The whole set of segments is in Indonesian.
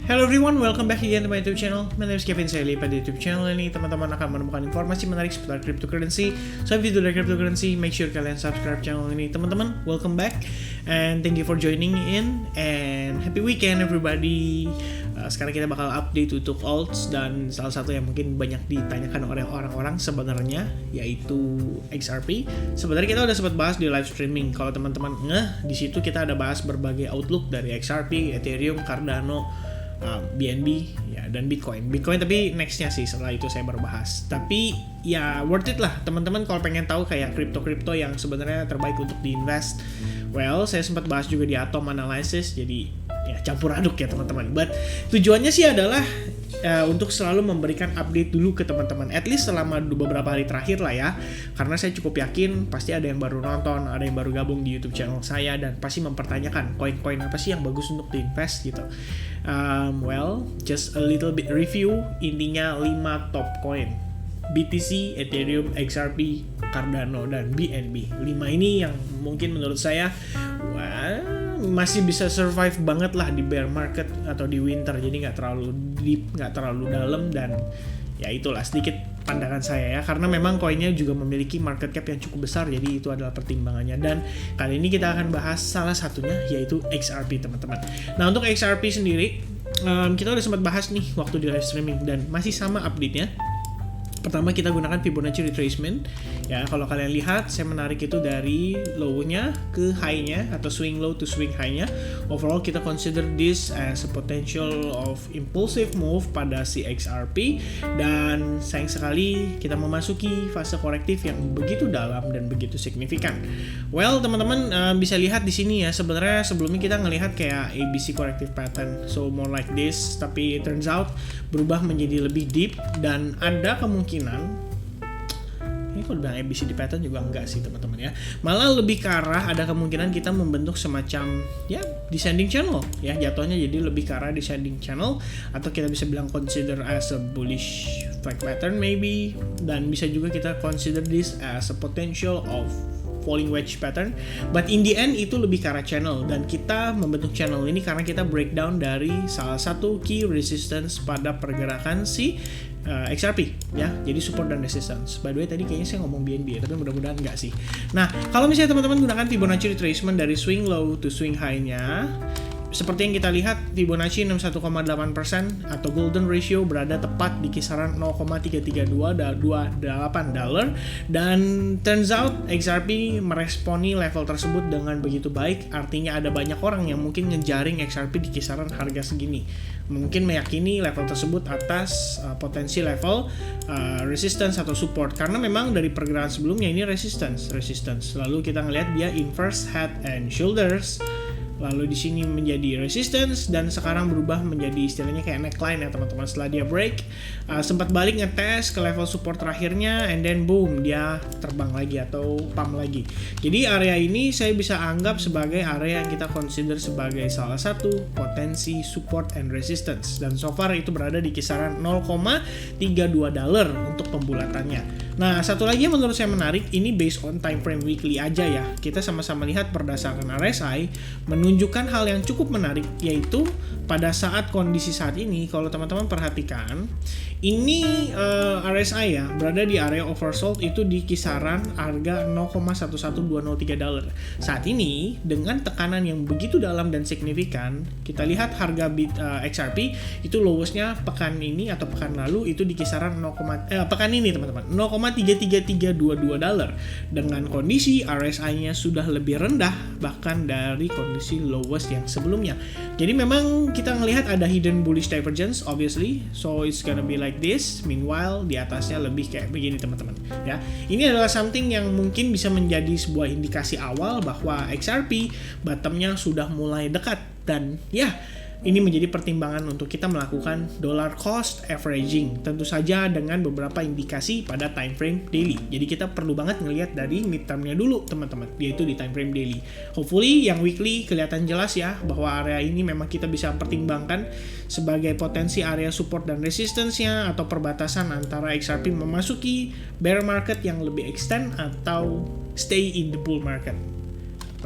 Hello everyone, welcome back again to my YouTube channel. My name is Kevin. Saya lihat pada YouTube channel ini teman-teman akan menemukan informasi menarik seputar cryptocurrency. So video dari cryptocurrency, make sure kalian subscribe channel ini teman-teman. Welcome back and thank you for joining in and happy weekend everybody. Sekarang kita bakal update untuk alts dan salah satu yang mungkin banyak ditanyakan oleh orang-orang sebenarnya yaitu XRP. Sebenarnya kita udah sempat bahas di live streaming. Kalau teman-teman di situ kita ada bahas berbagai outlook dari XRP, Ethereum, Cardano, BNB ya dan Bitcoin tapi nextnya sih setelah itu saya baru bahas. Tapi ya worth it lah teman-teman kalau pengen tahu kayak kripto yang sebenarnya terbaik untuk diinvest. Well, saya sempat bahas juga di Atom Analysis, jadi ya campur aduk ya teman-teman. But tujuannya sih adalah untuk selalu memberikan update dulu ke teman-teman, at least selama beberapa hari terakhir lah ya, karena saya cukup yakin pasti ada yang baru nonton, ada yang baru gabung di YouTube channel saya dan pasti mempertanyakan koin-koin apa sih yang bagus untuk diinvest gitu. Well, just a little bit review, intinya 5 top coin: BTC, Ethereum, XRP, Cardano, dan BNB. 5 ini yang mungkin menurut saya masih bisa survive banget lah di bear market atau di winter, jadi nggak terlalu deep, nggak terlalu dalam, dan ya itulah sedikit pandangan saya ya, karena memang koinnya juga memiliki market cap yang cukup besar, jadi itu adalah pertimbangannya. Dan kali ini kita akan bahas salah satunya yaitu XRP teman-teman. Nah untuk XRP sendiri kita udah sempat bahas nih waktu di live streaming dan masih sama update-nya. Pertama kita gunakan Fibonacci retracement ya, kalau kalian lihat saya menarik itu dari low-nya ke high-nya atau swing low to swing high-nya. Overall kita consider this as a potential of impulsive move pada si XRP, dan sayang sekali kita memasuki fase korektif yang begitu dalam dan begitu signifikan. Well teman-teman bisa lihat di sini ya, sebenarnya sebelumnya kita ngelihat kayak ABC corrective pattern, so more like this, tapi it turns out berubah menjadi lebih deep dan ada kemungkinan ini kalau bilang ABCD pattern juga enggak sih teman-teman ya, malah lebih ke arah ada kemungkinan kita membentuk semacam ya descending channel ya, jatuhnya jadi lebih ke arah descending channel, atau kita bisa bilang consider as a bullish flag pattern maybe, dan bisa juga kita consider this as a potential of falling wedge pattern, but in the end itu lebih ke arah channel, dan kita membentuk channel ini karena kita breakdown dari salah satu key resistance pada pergerakan si XRP ya, jadi support dan resistance. By the way tadi kayaknya saya ngomong BNB ya, tapi mudah-mudahan enggak sih. Nah kalau misalnya teman-teman gunakan Fibonacci retracement dari swing low to swing high-nya, seperti yang kita lihat Fibonacci 61,8% atau golden ratio berada tepat di kisaran 0,33228 dolar, dan turns out XRP meresponi level tersebut dengan begitu baik. Artinya ada banyak orang yang mungkin ngejaring XRP di kisaran harga segini, mungkin meyakini level tersebut atas potensi level resistance atau support, karena memang dari pergerakan sebelumnya ini resistance. Lalu kita ngelihat dia inverse head and shoulders, lalu di sini menjadi resistance, dan sekarang berubah menjadi istilahnya kayak neckline ya teman-teman. Setelah dia break sempat balik ngetes ke level support terakhirnya, and then boom dia terbang lagi atau pump lagi. Jadi area ini saya bisa anggap sebagai area yang kita consider sebagai salah satu potensi support and resistance, dan so far itu berada di kisaran 0,32 dolar untuk pembulatannya. Nah satu lagi yang menurut saya menarik, ini based on time frame weekly aja ya, kita sama-sama lihat berdasarkan RSI menunjukkan hal yang cukup menarik, yaitu pada saat kondisi saat ini kalau teman-teman perhatikan ini RSI ya berada di area oversold itu di kisaran harga 0,11203 dolar. Saat ini dengan tekanan yang begitu dalam dan signifikan, kita lihat harga XRP itu lowestnya pekan ini atau pekan lalu itu di kisaran pekan ini teman-teman 0,33322 dolar, dengan kondisi RSI-nya sudah lebih rendah bahkan dari kondisi lowest yang sebelumnya. Jadi memang kita ngelihat ada hidden bullish divergence obviously, so it's gonna be like this. Meanwhile di atasnya lebih kayak begini teman-teman ya. Ini adalah something yang mungkin bisa menjadi sebuah indikasi awal bahwa XRP bottomnya sudah mulai dekat, dan ya ini menjadi pertimbangan untuk kita melakukan dollar cost averaging, tentu saja dengan beberapa indikasi pada time frame daily. Jadi kita perlu banget ngelihat dari midterm-nya dulu teman-teman, yaitu di time frame daily. Hopefully yang weekly kelihatan jelas ya bahwa area ini memang kita bisa pertimbangkan sebagai potensi area support dan resistance-nya, atau perbatasan antara XRP memasuki bear market yang lebih extend atau stay in the bull market.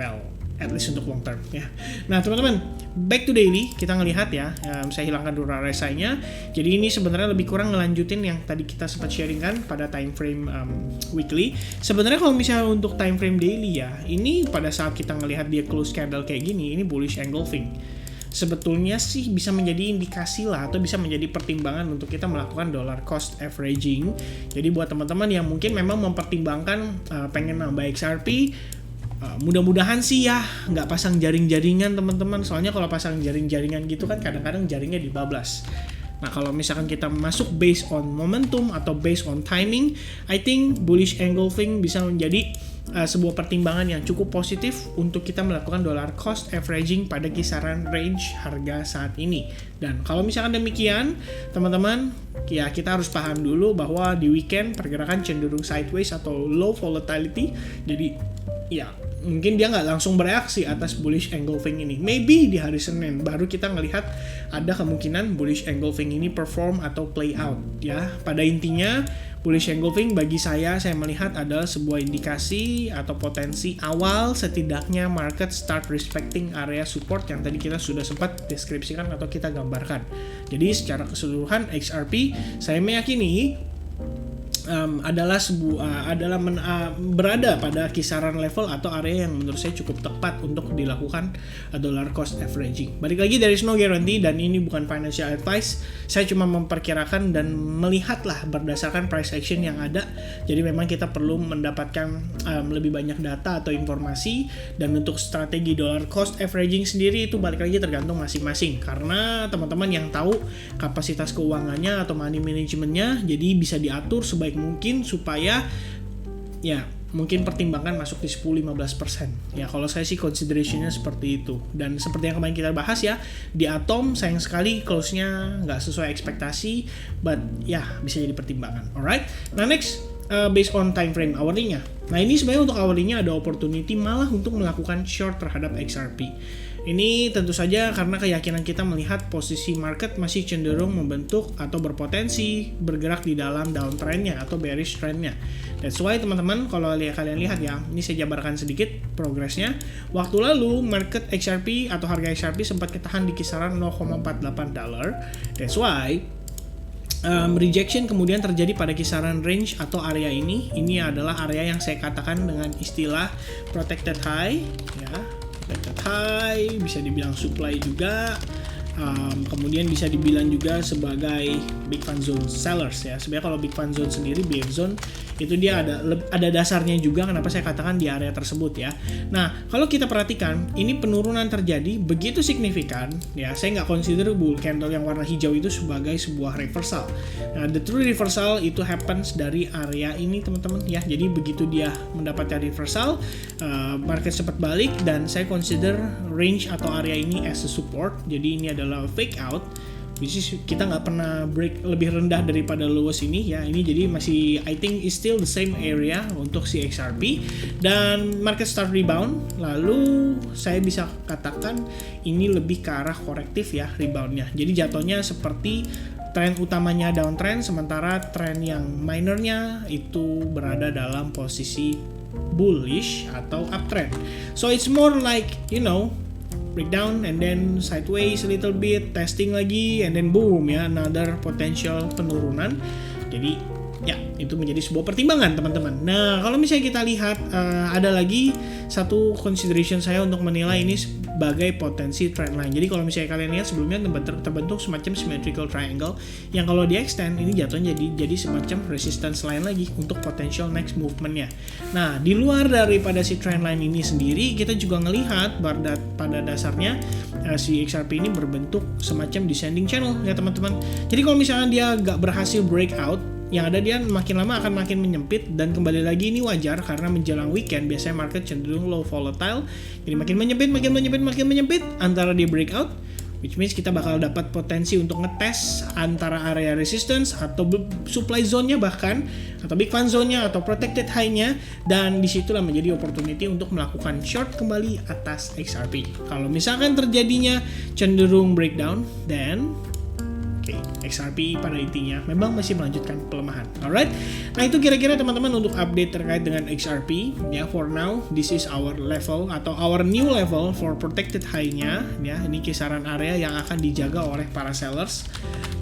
Well, at least untuk long term ya. Nah teman-teman, back to daily, kita ngelihat ya, saya hilangkan dulu RSI-nya. Jadi ini sebenarnya lebih kurang ngelanjutin yang tadi kita sempat sharing kan pada time frame weekly. Sebenarnya kalau misalnya untuk time frame daily ya, ini pada saat kita ngelihat dia close candle kayak gini, ini bullish engulfing. Sebetulnya sih bisa menjadi indikasi lah, atau bisa menjadi pertimbangan untuk kita melakukan dollar cost averaging. Jadi buat teman-teman yang mungkin memang mempertimbangkan pengen nambah XRP, mudah-mudahan sih ya nggak pasang jaring-jaringan teman-teman. Soalnya kalau pasang jaring-jaringan gitu kan kadang-kadang jaringnya dibablas. Nah kalau misalkan kita masuk based on momentum atau based on timing, I think bullish engulfing bisa menjadi sebuah pertimbangan yang cukup positif untuk kita melakukan dollar cost averaging pada kisaran range harga saat ini. Dan kalau misalkan demikian teman-teman, ya kita harus paham dulu bahwa di weekend pergerakan cenderung sideways atau low volatility. Jadi ya mungkin dia nggak langsung bereaksi atas bullish engulfing ini. Maybe di hari Senin baru kita ngelihat ada kemungkinan bullish engulfing ini perform atau play out ya. Pada intinya bullish engulfing bagi saya melihat adalah sebuah indikasi atau potensi awal setidaknya market start respecting area support yang tadi kita sudah sempat deskripsikan atau kita gambarkan. Jadi secara keseluruhan XRP saya meyakini berada pada kisaran level atau area yang menurut saya cukup tepat untuk dilakukan dollar cost averaging. Balik lagi, there is no guarantee dan ini bukan financial advice. Saya cuma memperkirakan dan melihatlah berdasarkan price action yang ada. Jadi memang kita perlu mendapatkan lebih banyak data atau informasi, dan untuk strategi dollar cost averaging sendiri itu balik lagi tergantung masing-masing, karena teman-teman yang tahu kapasitas keuangannya atau money managementnya, jadi bisa diatur sebaik mungkin supaya ya mungkin pertimbangkan masuk di 10-15%. Ya kalau saya sih considerationnya seperti itu. Dan seperti yang kemarin kita bahas ya, di Atom sayang sekali close-nya nggak sesuai ekspektasi, but ya bisa jadi pertimbangan. Alright, nah next based on time frame hourly-nya. Nah ini sebenarnya untuk hourly-nya ada opportunity malah untuk melakukan short terhadap XRP. Ini tentu saja karena keyakinan kita melihat posisi market masih cenderung membentuk atau berpotensi bergerak di dalam downtrend-nya atau bearish trend-nya. That's why teman-teman kalau kalian lihat ya, ini saya jabarkan sedikit progresnya. Waktu lalu market XRP atau harga XRP sempat ketahan di kisaran $0.48. That's why rejection kemudian terjadi pada kisaran range atau area ini. Ini adalah area yang saya katakan dengan istilah protected high ya. Protected high, bisa dibilang supply juga, kemudian bisa dibilang juga sebagai big fan zone sellers ya. Sebenarnya kalau big fan zone sendiri, BF zone itu dia ada dasarnya juga kenapa saya katakan di area tersebut ya. Nah kalau kita perhatikan ini penurunan terjadi begitu signifikan ya, saya nggak consider bull candle yang warna hijau itu sebagai sebuah reversal. Nah the true reversal itu happens dari area ini teman-teman ya. Jadi begitu dia mendapatkan reversal, market sempat balik dan saya consider range atau area ini as a support. Jadi ini adalah fake out, which is kita nggak pernah break lebih rendah daripada lowest ini ya. Ini jadi masih I think is still the same area untuk si XRP, dan market start rebound. Lalu saya bisa katakan ini lebih ke arah korektif ya reboundnya. Jadi jatuhnya seperti tren utamanya downtrend, sementara tren yang minornya itu berada dalam posisi bullish atau uptrend. So it's more like breakdown and then sideways a little bit, testing lagi, and then boom ya, another potential penurunan. Jadi ya itu menjadi sebuah pertimbangan teman-teman. Nah kalau misalnya kita lihat ada lagi satu consideration saya untuk menilai ini sebagai potensi trend line. Jadi kalau misalnya kalian lihat sebelumnya terbentuk semacam symmetrical triangle yang kalau di extend ini jatuhnya jadi semacam resistance line lagi untuk potential next movement-nya. Nah di luar daripada si trend line ini sendiri, kita juga ngelihat pada dasarnya si XRP ini berbentuk semacam descending channel ya teman-teman. Jadi kalau misalnya dia nggak berhasil breakout, yang ada dia makin lama akan makin menyempit, dan kembali lagi ini wajar karena menjelang weekend biasanya market cenderung low volatile. Jadi makin menyempit antara di breakout, which means kita bakal dapat potensi untuk ngetes antara area resistance atau supply zone-nya bahkan, atau big fan zone-nya atau protected high-nya, dan disitulah menjadi opportunity untuk melakukan short kembali atas XRP. Kalau misalkan terjadinya cenderung breakdown, then Oke, XRP pada intinya memang masih melanjutkan pelemahan. Alright, nah itu kira-kira teman-teman untuk update terkait dengan XRP. Ya, for now this is our level atau our new level for protected high-nya. Ya, ini kisaran area yang akan dijaga oleh para sellers.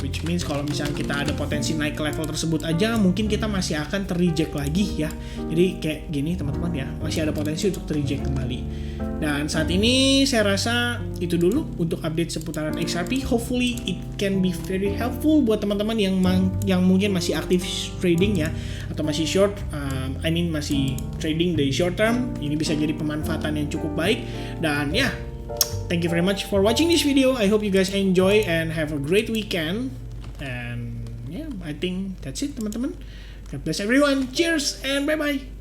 Which means kalau misalnya kita ada potensi naik ke level tersebut aja, mungkin kita masih akan ter-reject lagi ya. Jadi kayak gini teman-teman ya, masih ada potensi untuk ter-reject kembali. Dan saat ini saya rasa itu dulu untuk update seputaran XRP. Hopefully it can be very helpful buat teman-teman yang mungkin masih aktif trading ya, atau masih short, masih trading dari short term. Ini bisa jadi pemanfaatan yang cukup baik. Dan ya, thank you very much for watching this video. I hope you guys enjoy and have a great weekend. And yeah, I think that's it teman-teman. God bless everyone. Cheers and bye-bye.